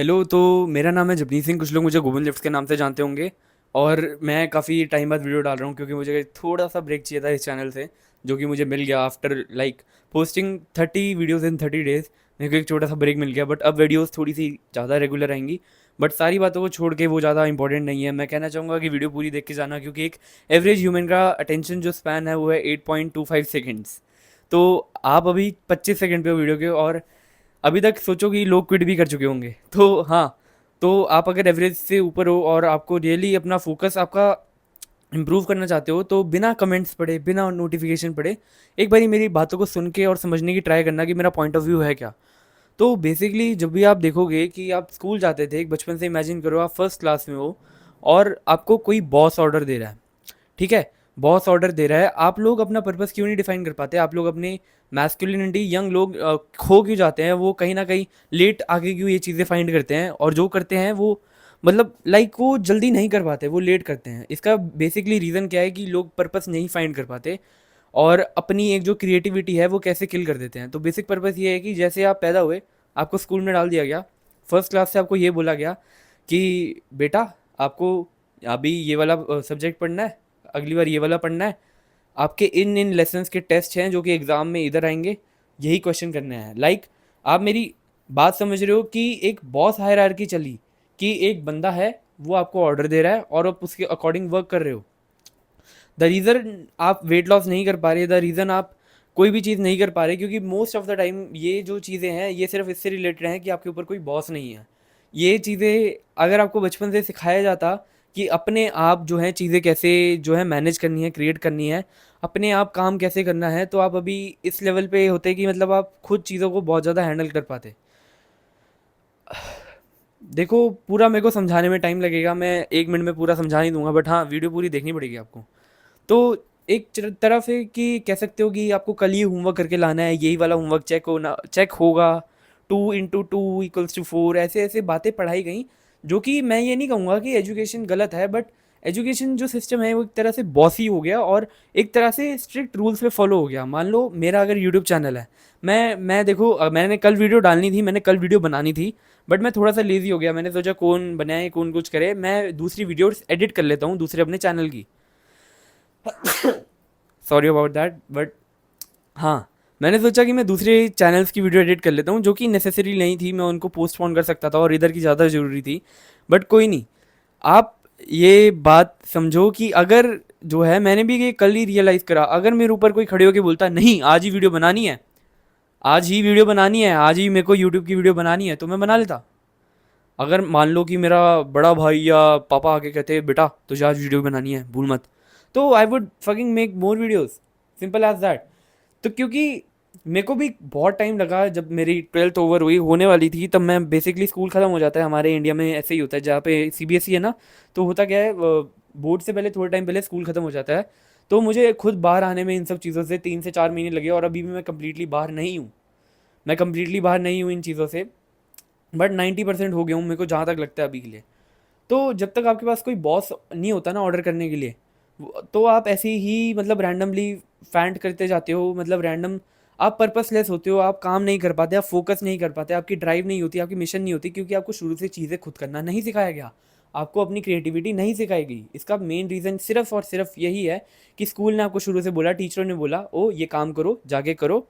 Hello. तो मेरा नाम है जपनीत सिंह, कुछ लोग मुझे गोविंद लिफ्ट के नाम से जानते होंगे। और मैं काफ़ी टाइम बाद वीडियो डाल रहा हूँ क्योंकि मुझे थोड़ा सा ब्रेक चाहिए था इस चैनल से, जो कि मुझे मिल गया आफ्टर लाइक पोस्टिंग 30 वीडियोज़ इन 30 डेज़। मेरे को एक छोटा सा ब्रेक मिल गया, बट अब वीडियोज़ थोड़ी सी ज़्यादा रेगुलर आएंगी। बट सारी बातों को छोड़ के वो ज़्यादा इंपॉर्टेंट नहीं है। मैं कहना चाहूँगा कि वीडियो पूरी देख के जाना, क्योंकि एक एवरेज ह्यूमन का अटेंशन जो स्पैन है वो है 8.25 सेकेंड्स। तो आप अभी 25 सेकेंड पे हो वीडियो के, और अभी तक सोचो कि लोग क्विट भी कर चुके होंगे। तो हाँ, तो आप अगर एवरेज से ऊपर हो और आपको रियली अपना फोकस आपका इम्प्रूव करना चाहते हो, तो बिना कमेंट्स पढ़े, बिना नोटिफिकेशन पढ़े, एक बारी मेरी बातों को सुन के और समझने की ट्राई करना कि मेरा पॉइंट ऑफ व्यू है क्या। तो बेसिकली जब भी आप देखोगे कि आप स्कूल जाते थे, एक बचपन से इमेजिन करो आप फर्स्ट क्लास में हो और आपको कोई बॉस ऑर्डर दे रहा है। ठीक है, बॉस ऑर्डर दे रहा है, आप लोग अपना पर्पस क्यों नहीं डिफाइन कर पाते? आप लोग अपने मैस्कुलिनिटी, यंग लोग खो क्यों जाते हैं? वो कहीं ना कहीं लेट आगे क्यों ये चीज़ें फाइंड करते हैं, और जो करते हैं वो मतलब लाइक वो जल्दी नहीं कर पाते, वो लेट करते हैं। इसका बेसिकली रीज़न क्या है कि लोग पर्पस नहीं फाइंड कर पाते, और अपनी एक जो क्रिएटिविटी है वो कैसे किल कर देते हैं। तो बेसिक पर्पस ये है कि जैसे आप पैदा हुए, आपको स्कूल में डाल दिया गया, फर्स्ट क्लास से आपको ये बोला गया कि बेटा आपको अभी ये वाला सब्जेक्ट पढ़ना है, अगली बार ये वाला पढ़ना है, आपके इन इन लेसन्स के टेस्ट हैं जो कि एग्ज़ाम में इधर आएंगे, यही क्वेश्चन करने हैं। लाइक आप मेरी बात समझ रहे हो कि एक बॉस हायरार्की चली, कि एक बंदा है, वो आपको ऑर्डर दे रहा है और आप उसके अकॉर्डिंग वर्क कर रहे हो। द रीज़न आप वेट लॉस नहीं कर पा रहे, द रीज़न आप कोई भी चीज़ नहीं कर पा रहे, क्योंकि मोस्ट ऑफ द टाइम ये जो चीज़ें हैं ये सिर्फ इससे रिलेटेड हैं कि आपके ऊपर कोई बॉस नहीं है। ये चीज़ें अगर आपको बचपन से सिखाया जाता कि अपने आप जो है चीज़ें कैसे जो है मैनेज करनी है, क्रिएट करनी है, अपने आप काम कैसे करना है, तो आप अभी इस लेवल पे होते कि मतलब आप खुद चीज़ों को बहुत ज़्यादा हैंडल कर पाते। देखो, पूरा मेरे को समझाने में टाइम लगेगा, मैं 1 मिनट में पूरा समझा नहीं दूंगा, बट हाँ, वीडियो पूरी देखनी पड़ेगी आपको। तो एक तरफ है कि कह सकते हो कि आपको कल ही होमवर्क करके लाना है, यही वाला होमवर्क चेक होगा, 2 × 2 = 4, ऐसे ऐसे बातें पढ़ाई गई। जो कि मैं ये नहीं कहूँगा कि एजुकेशन गलत है, बट एजुकेशन जो सिस्टम है वो एक तरह से बॉसी हो गया, और एक तरह से स्ट्रिक्ट रूल्स पे फॉलो हो गया। मान लो मेरा अगर यूट्यूब चैनल है, मैं देखो मैंने कल वीडियो डालनी थी, मैंने कल वीडियो बनानी थी, बट मैं थोड़ा सा लेज़ी हो गया। मैंने सोचा कौन बनाए, कौन कुछ करे, मैं दूसरी वीडियो एडिट कर लेता हूँ दूसरे अपने चैनल की। सॉरी अबाउट दैट, बट हाँ, मैंने सोचा कि मैं दूसरे चैनल्स की वीडियो एडिट कर लेता हूँ, जो कि नेसेसरी नहीं थी, मैं उनको पोस्टपोन कर सकता था, और इधर की ज़्यादा ज़रूरी थी। बट कोई नहीं, आप ये बात समझो कि अगर जो है, मैंने भी ये कल ही रियलाइज़ करा, अगर मेरे ऊपर कोई खड़े होकर बोलता नहीं आज ही वीडियो बनानी है, आज ही वीडियो बनानी है, आज ही मेरे को यूट्यूब की वीडियो बनानी है, तो मैं बना लेता। अगर मान लो कि मेरा बड़ा भाई या पापा आके कहते बेटा तुझे आज वीडियो बनानी है, भूल मत, तो I would fucking make more videos, simple as that. तो क्योंकि मेरे को भी बहुत टाइम लगा, जब मेरी 12th ओवर हुई होने वाली थी, तब मैं बेसिकली स्कूल ख़त्म हो जाता है हमारे इंडिया में, ऐसे ही होता है जहाँ पे सीबीएसई है ना। तो होता क्या है, बोर्ड से पहले थोड़े टाइम पहले स्कूल ख़त्म हो जाता है। तो मुझे खुद बाहर आने में इन सब चीज़ों से 3 से 4 महीने लगे, और अभी भी मैं कम्प्लीटली बाहर नहीं हूँ। मैं कम्प्लीटली बाहर नहीं हूँ इन चीज़ों से, बट 90% हो गया हूँ, मेरे को जहाँ तक लगता है अभी के लिए। तो जब तक आपके पास कोई बॉस नहीं होता ना ऑर्डर करने के लिए, तो आप ऐसे ही मतलब रैंडमली फैंट करते जाते हो, मतलब रैंडम, आप पर्पसलेस होते हो, आप काम नहीं कर पाते, आप फोकस नहीं कर पाते, आपकी ड्राइव नहीं होती, आपकी मिशन नहीं होती, क्योंकि आपको शुरू से चीज़ें खुद करना नहीं सिखाया गया, आपको अपनी क्रिएटिविटी नहीं सिखाई गई। इसका मेन रीज़न सिर्फ और सिर्फ यही है कि स्कूल ने आपको शुरू से बोला, टीचरों ने बोला ओ ये काम करो, जाके करो,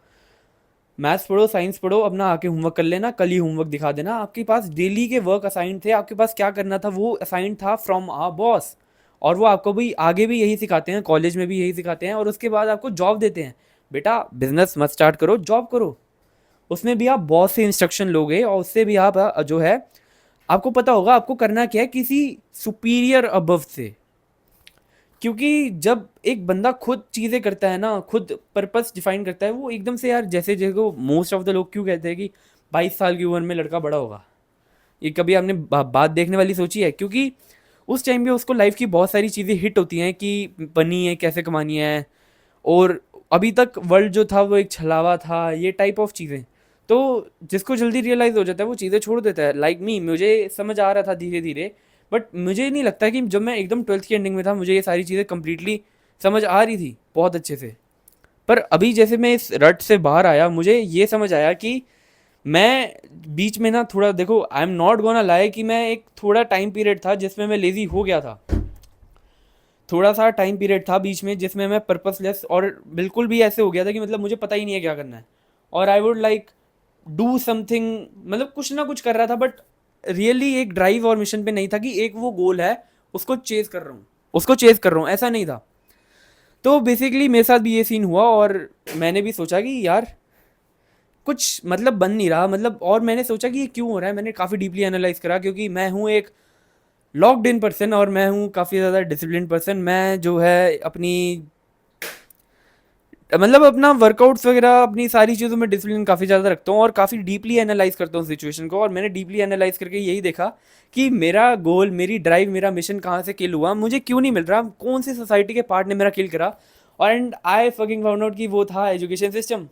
मैथ्स पढ़ो, साइंस पढ़ो, अपना आके होमवर्क कर लेना, कल ही होमवर्क दिखा देना। आपके पास डेली के वर्क असाइन थे, आपके पास क्या करना था वो असाइन था फ्रॉम आ बॉस, और वो आपको भी आगे भी यही सिखाते हैं, कॉलेज में भी यही सिखाते हैं, और उसके बाद आपको जॉब देते हैं, बेटा बिजनेस मत स्टार्ट करो, जॉब करो। उसमें भी आप बॉस से इंस्ट्रक्शन लोगे, और उससे भी आप जो है, आपको पता होगा आपको करना क्या है, किसी सुपीरियर अबव से। क्योंकि जब एक बंदा खुद चीज़ें करता है ना, खुद पर्पस डिफाइन करता है, वो एकदम से यार, जैसे जैसे मोस्ट ऑफ द लोग क्यों कहते हैं कि 22 साल की उम्र में लड़का बड़ा होगा, ये कभी आपने बात देखने वाली सोची है? क्योंकि उस टाइम पे उसको लाइफ की बहुत सारी चीज़ें हिट होती हैं कि बनी है, कैसे कमानी है, और अभी तक वर्ल्ड जो था वो एक छलावा था, ये टाइप ऑफ चीज़ें। तो जिसको जल्दी रियलाइज़ हो जाता है वो चीज़ें छोड़ देता है, लाइक मी, मुझे समझ आ रहा था धीरे धीरे, बट मुझे नहीं लगता कि जब मैं एकदम 12th की एंडिंग में था मुझे ये सारी चीज़ें कम्प्लीटली समझ आ रही थी बहुत अच्छे से। पर अभी जैसे मैं इस रट से बाहर आया, मुझे ये समझ आया कि मैं बीच में ना थोड़ा, देखो I am not gonna lie कि मैं एक थोड़ा टाइम पीरियड था जिसमें मैं लेज़ी हो गया था। थोड़ा सा टाइम पीरियड था बीच में जिसमें मैं पर्पसलेस और बिल्कुल भी ऐसे हो गया था कि मतलब मुझे पता ही नहीं है क्या करना है, और I would like do something, मतलब कुछ ना कुछ कर रहा था, बट रियली एक ड्राइव और मिशन पे नहीं था कि एक वो गोल है उसको चेज कर रहा हूँ, उसको चेज कर रहा हूँ, ऐसा नहीं था। तो बेसिकली मेरे साथ भी ये सीन हुआ, और मैंने भी सोचा कि यार कुछ मतलब बन नहीं रहा, मतलब, और मैंने सोचा कि ये क्यों हो रहा है। मैंने काफ़ी डीपली एनालाइज करा, क्योंकि मैं हूँ एक लॉक्ड इन पर्सन और मैं हूँ काफ़ी ज़्यादा डिसिप्लिन पर्सन। मैं जो है अपनी, मतलब अपना वर्कआउट्स वगैरह अपनी सारी चीज़ों में डिसिप्लिन काफ़ी ज़्यादा रखता हूँ और काफ़ी डीपली एनालाइज करता हूँ सिचुएशन को। और मैंने डीपली एनालाइज करके यही देखा कि मेरा गोल, मेरी ड्राइव, मेरा मिशन कहाँ से किल हुआ, मुझे क्यों नहीं मिल रहा, कौन सी सोसाइटी के पार्ट ने मेरा किल करा। और and I fucking found out कि वो था एजुकेशन सिस्टम।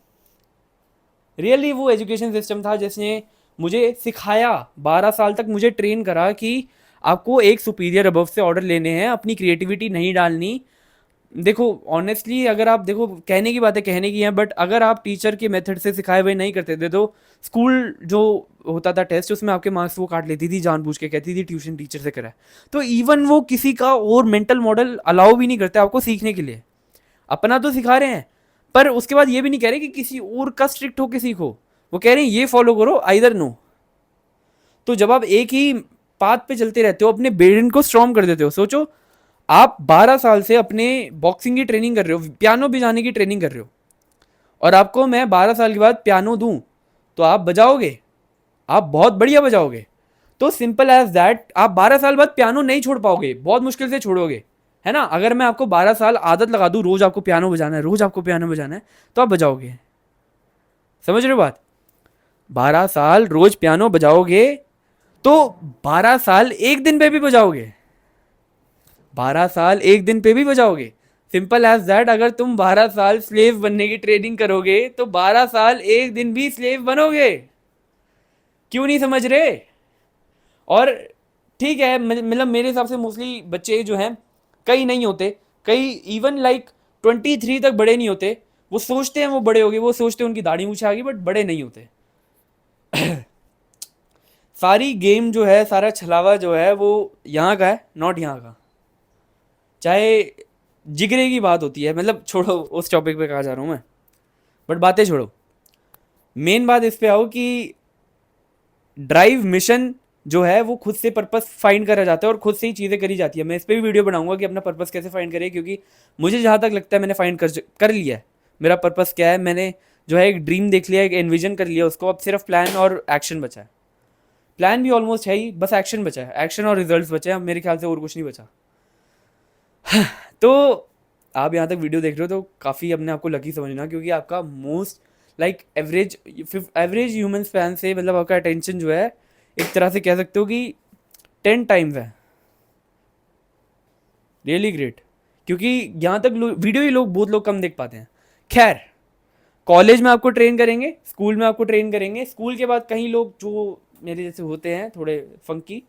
रियली वो एजुकेशन सिस्टम था जिसने मुझे सिखाया, 12 साल तक मुझे ट्रेन करा कि आपको एक सुपीरियर अबव से ऑर्डर लेने हैं, अपनी क्रिएटिविटी नहीं डालनी। देखो ऑनेस्टली, अगर आप देखो, कहने की बातें कहने की हैं, बट अगर आप टीचर के मेथड से सिखाए हुए नहीं करते थे तो स्कूल जो होता था टेस्ट, उसमें आपके मार्क्स वो काट लेती थी जानबूझ के, कहती थी ट्यूशन टीचर से करा है। तो इवन वो किसी का और मेंटल मॉडल अलाउ भी नहीं करते आपको सीखने के लिए। अपना तो सिखा रहे हैं, पर उसके बाद ये भी नहीं कह रहे कि किसी और का स्ट्रिक्ट होकर सीखो। वो कह रहे हैं ये फॉलो करो, आइदर नो। तो जब आप एक ही पाथ पे चलते रहते हो, अपने ब्रेन को स्ट्रॉन्ग कर देते हो। सोचो, आप 12 साल से अपने बॉक्सिंग की ट्रेनिंग कर रहे हो, पियानो बजाने की ट्रेनिंग कर रहे हो, और आपको मैं 12 साल के बाद पियानो दूं तो आप बजाओगे, आप बहुत बढ़िया बजाओगे। तो सिंपल एज दैट, आप 12 साल बाद पियानो नहीं छोड़ पाओगे, बहुत मुश्किल से छोड़ोगे, है ना। अगर मैं आपको 12 साल आदत लगा दूं, रोज आपको पियानो बजाना है, रोज आपको पियानो बजाना है, तो आप बजाओगे। समझ रहे हो बात? 12 साल रोज पियानो बजाओगे तो 12 साल एक दिन पे भी बजाओगे, 12 साल एक दिन पे भी बजाओगे। सिंपल एज दैट, अगर तुम 12 साल स्लेव बनने की ट्रेनिंग करोगे तो 12 साल एक दिन भी स्लेव बनोगे। क्यों नहीं समझ रहे? और ठीक है, मतलब मेरे हिसाब से मोस्टली बच्चे जो हैं, कई नहीं होते, कई इवन लाइक 23 तक बड़े नहीं होते। वो सोचते हैं वो बड़े हो गए, वो सोचते हैं उनकी दाढ़ी मूछे आ गई, बट बड़े नहीं होते। सारी गेम जो है, सारा छलावा जो है, वो यहाँ का है, नॉट यहाँ का। चाहे जिगरे की बात होती है, मतलब छोड़ो उस टॉपिक पे कहा जा रहा हूँ मैं, बट बातें छोड़ो, मेन बात इस पे आओ कि ड्राइव मिशन जो है वो खुद से पर्पस फाइंड करा जाता है और खुद से ही चीज़ें करी जाती है। मैं इस पर भी वीडियो बनाऊंगा कि अपना पर्पस कैसे फाइंड करें, क्योंकि मुझे जहाँ तक लगता है मैंने फाइंड कर लिया है मेरा पर्पस क्या है। मैंने जो है एक ड्रीम देख लिया, एक एनविजन कर लिया उसको, अब सिर्फ प्लान और एक्शन बचा है। प्लान भी ऑलमोस्ट है ही, बस एक्शन बचा है, एक्शन और रिजल्ट्स बचे हैं, अब मेरे ख्याल से और कुछ नहीं बचा। तो आप यहाँ तक वीडियो देख रहे हो तो काफ़ी अपने आप को लकी समझना, क्योंकि आपका most like average human span से, मतलब आपका अटेंशन जो है, एक तरह से कह सकते हो कि 10 टाइम्स है। Really great. क्योंकि यहाँ तक वीडियो ही बहुत लोग कम देख पाते हैं। खैर, कॉलेज में आपको ट्रेन करेंगे, स्कूल में आपको ट्रेन करेंगे, स्कूल के बाद कहीं लोग जो मेरे जैसे होते हैं थोड़े फंकी,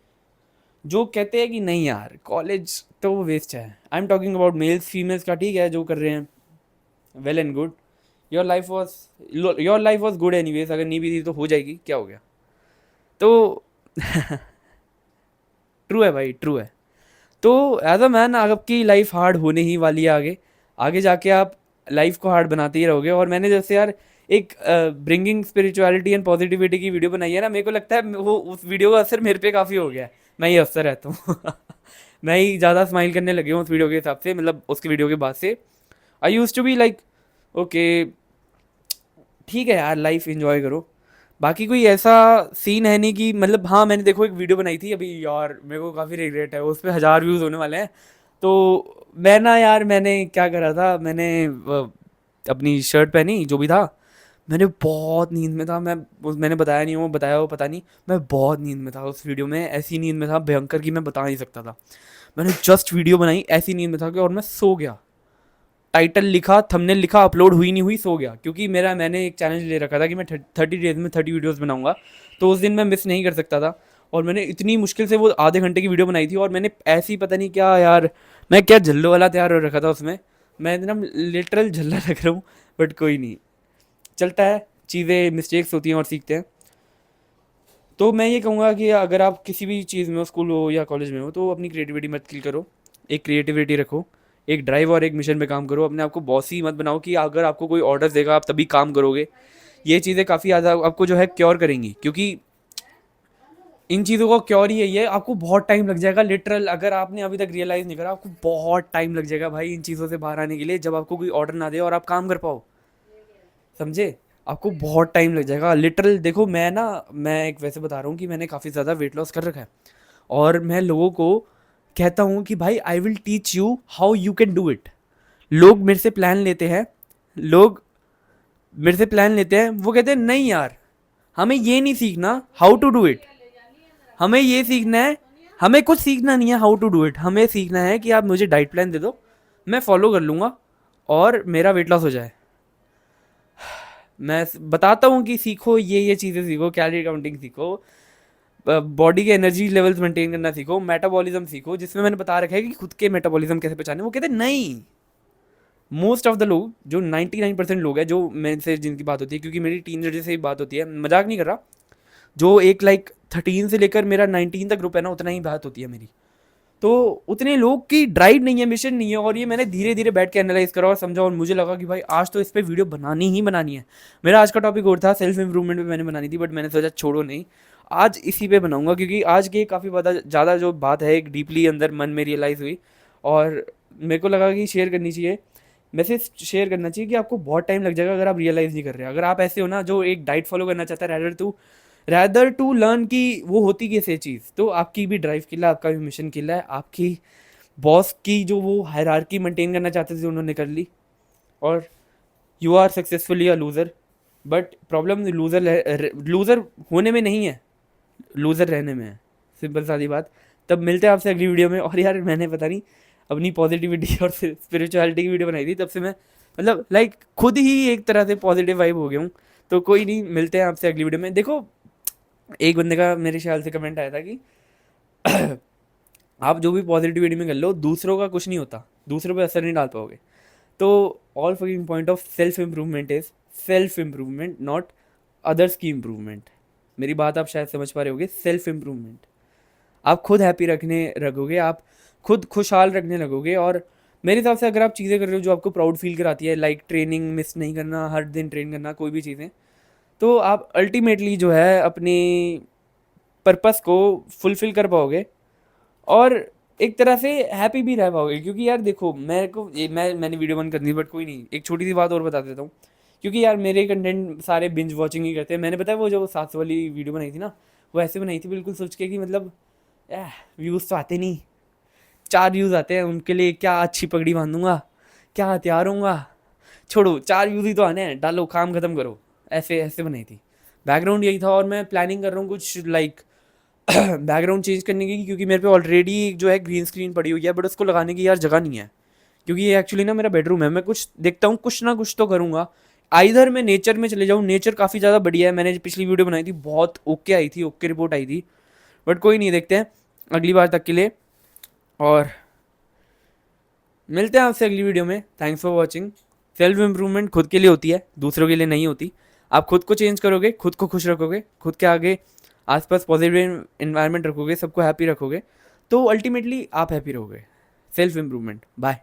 जो कहते हैं कि नहीं यार कॉलेज तो वेस्ट है। I am talking about males, females का ठीक है जो कर रहे हैं, well and good. Your life was good anyways, अगर नहीं भी थी तो हो जाएगी, क्या हो गया। तो ट्रू है भाई, ट्रू है। तो एज अ मैन, आपकी लाइफ हार्ड होने ही वाली है आगे, आगे जाके आप लाइफ को हार्ड बनाते ही रहोगे। और मैंने जैसे यार एक ब्रिंगिंग स्पिरिचुअलिटी एंड पॉजिटिविटी की वीडियो बनाई है ना, मेरे को लगता है वो उस वीडियो का असर मेरे पे काफ़ी हो गया है। मैं ही हंसता रहता हूँ। मैं ही ज़्यादा स्माइल करने लगे हूँ उस वीडियो के हिसाब से, मतलब उसकी वीडियो के बाद से। I used to be like okay, ठीक है यार, लाइफ इंजॉय करो। बाकी कोई ऐसा सीन है नहीं कि, मतलब हाँ मैंने देखो एक वीडियो बनाई थी अभी यार, मेरे को काफ़ी रिग्रेट है, उस पर 1000 व्यूज़ होने वाले हैं। तो मैं ना यार, मैंने क्या करा था, मैंने अपनी शर्ट पहनी जो भी था, मैंने बहुत नींद में था। मैंने बताया नहीं, वो बताया वो पता नहीं, मैं बहुत नींद में था उस वीडियो में, ऐसी नींद में था भयंकर कि मैं बता नहीं सकता था। मैंने जस्ट वीडियो बनाई, ऐसी नींद में था कि, और मैं सो गया। टाइटल लिखा, थंबनेल लिखा, अपलोड हुई नहीं हुई, सो गया। क्योंकि मैंने एक चैलेंज ले रखा था कि मैं 30 डेज में 30 वीडियोस बनाऊंगा, तो उस दिन मैं मिस नहीं कर सकता था। और मैंने इतनी मुश्किल से वो आधे घंटे की वीडियो बनाई थी, और मैंने ऐसी पता नहीं क्या यार, मैं क्या झल्लो वाला तैयार हो रखा था उसमें, मैं एकदम लिटरल झल्ला लग रहा हूँ। बट कोई नहीं, चलता है, चीज़ें मिस्टेक्स होती हैं और सीखते हैं। तो मैं ये कहूँगा कि अगर आप किसी भी चीज़ में हो, स्कूल हो या कॉलेज में हो, तो अपनी क्रिएटिविटी मत किल करो। एक क्रिएटिविटी रखो, एक ड्राइव और एक मिशन पे काम करो। अपने आप को बॉसी मत बनाओ कि अगर आपको कोई ऑर्डर देगा आप तभी काम करोगे। ये चीज़ें काफ़ी ज़्यादा आपको जो है क्योर करेंगी, क्योंकि इन चीज़ों का क्योर ही यही है, आपको बहुत टाइम लग जाएगा लिटरल। अगर आपने अभी तक रियलाइज़ नहीं करा, आपको बहुत टाइम लग जाएगा भाई इन चीज़ों से बाहर आने के लिए, जब आपको कोई ऑर्डर ना दे और आप काम कर पाओ, समझे? आपको बहुत टाइम लग जाएगा लिटरल। देखो मैं एक वैसे बता रहा हूँ कि मैंने काफ़ी ज़्यादा वेट लॉस कर रखा है, और मैं लोगों को कहता हूँ कि भाई I will teach you how you can do it. लोग मेरे से प्लान लेते हैं, लोग मेरे से प्लान लेते हैं, वो कहते हैं नहीं यार, हमें ये नहीं सीखना हाउ टू डू इट, हमें ये सीखना है, हमें कुछ सीखना नहीं है हाउ टू डू इट, हमें सीखना है कि आप मुझे डाइट प्लान दे दो, मैं फॉलो कर लूँगा और मेरा वेट लॉस हो जाए। मैं बताता हूँ कि सीखो, ये चीज़ें सीखो, कैलोरी काउंटिंग सीखो, बॉडी के एनर्जी लेवल्स मेंटेन करना सीखो, मेटाबॉलिज्म सीखो, जिसमें मैंने बता रखा है कि खुद के मेटाबॉलिज्म कैसे पहचाने। वो कहते हैं नहीं, मोस्ट ऑफ द लोग, जो 99% लोग हैं जो मेरे से जिनकी बात होती है, क्योंकि मेरी टीनेजर से ही बात होती है, मजाक नहीं कर रहा, जो एक लाइक 13 से लेकर मेरा 19 तक ग्रुप है ना, उतना ही बात होती है मेरी। तो उतने लोग की ड्राइव नहीं है, मिशन नहीं है, और ये मैंने धीरे धीरे बैठ के एनालाइज करा और समझा, और मुझे लगा कि भाई आज तो इस पे वीडियो बनानी ही बनानी है। मेरा आज का टॉपिक और था, सेल्फ इंप्रूवमेंट पे मैंने बनानी थी, बट मैंने सोचा छोड़ो नहीं, आज इसी पे बनाऊंगा, क्योंकि आज की काफ़ी ज़्यादा जो बात है एक डीपली अंदर मन में रियलाइज़ हुई, और मेरे को लगा कि शेयर करनी चाहिए, मैसेज शेयर करना चाहिए कि आपको बहुत टाइम लग जाएगा अगर आप रियलाइज़ नहीं कर रहे। अगर आप ऐसे हो ना जो एक डाइट फॉलो करना चाहता है, रैदर टू लर्न कि वो होती कैसे चीज़, तो आपकी भी ड्राइव किला है, आपका भी मिशन किला है, आपकी बॉस की जो वो हायरार्की मेंटेन करना चाहते थे उन्होंने कर ली, और you are successfully a loser. But problem loser होने में नहीं है, लूज़र रहने में है, सिंपल सादी बात। तब मिलते हैं आपसे अगली वीडियो में। और यार मैंने पता नहीं अपनी पॉजिटिविटी और स्पिरिचुअलिटी की वीडियो बनाई थी, तब से मैं मतलब लाइक खुद ही एक तरह से पॉजिटिव वाइब हो गया हूँ। तो कोई नहीं, मिलते हैं आपसे अगली वीडियो में। देखो, एक बंदे का मेरे ख्याल से कमेंट आया था कि आप जो भी पॉजिटिविटी में कर लो, दूसरों का कुछ नहीं होता, दूसरों पे असर नहीं डाल पाओगे। तो all fucking point of self improvement is self improvement, not others की इम्प्रूवमेंट। मेरी बात आप शायद समझ पा रहे होगे। सेल्फ इम्प्रूवमेंट, आप खुद हैप्पी रखने लगोगे, आप खुद खुशहाल रखने लगोगे। और मेरे हिसाब से अगर आप चीज़ें कर रहे हो जो आपको प्राउड फील कराती है, लाइक ट्रेनिंग मिस नहीं करना, हर दिन ट्रेन करना, कोई भी चीज़ें, तो आप अल्टीमेटली जो है अपनी पर्पस को फुलफिल कर पाओगे, और एक तरह से हैप्पी भी रह पाओगे। क्योंकि यार देखो, मेरे को मैंने वीडियो बंद कर दी, बट कोई नहीं, एक छोटी सी बात और बता देता हूँ। क्योंकि यार मेरे कंटेंट सारे बिंज वॉचिंग ही करते हैं। मैंने पता है वो जो 700 वाली वीडियो बनाई थी ना, वो ऐसे बनाई थी बिल्कुल सोच के कि मतलब व्यूज़ तो आते नहीं, 4 व्यूज़ आते हैं, उनके लिए क्या अच्छी पगड़ी बांधूंगा, क्या तैयार होऊंगा, छोड़ो 4 व्यूज़ ही तो आने हैं, डालो काम खत्म करो, ऐसे ऐसे बनाई थी। बैकग्राउंड यही था, और मैं प्लानिंग कर रहा हूँ कुछ लाइक बैकग्राउंड चेंज करने की, क्योंकि मेरे पे ऑलरेडी जो है ग्रीन स्क्रीन पड़ी हुई है, बट उसको लगाने की यार जगह नहीं है। क्योंकि ये एक्चुअली ना मेरा बेडरूम है, मैं कुछ देखता हूँ, कुछ ना कुछ तो करूँगा। आइधर मैं नेचर में चले जाऊँ, नेचर काफ़ी ज़्यादा बढ़िया है, मैंने पिछली वीडियो बनाई थी, बहुत ओके आई थी, ओके रिपोर्ट आई थी। बट कोई नहीं, देखते हैं अगली बार तक के लिए, और मिलते हैं आपसे अगली वीडियो में। Thanks for watching. Self improvement खुद के लिए होती है, दूसरों के लिए नहीं होती। आप खुद को चेंज करोगे, खुद को खुश रखोगे, खुद के आगे आसपास पॉजिटिव इन्वायरमेंट रखोगे, सबको हैप्पी रखोगे, तो अल्टीमेटली आप हैप्पी रहोगे। Self improvement. बाय।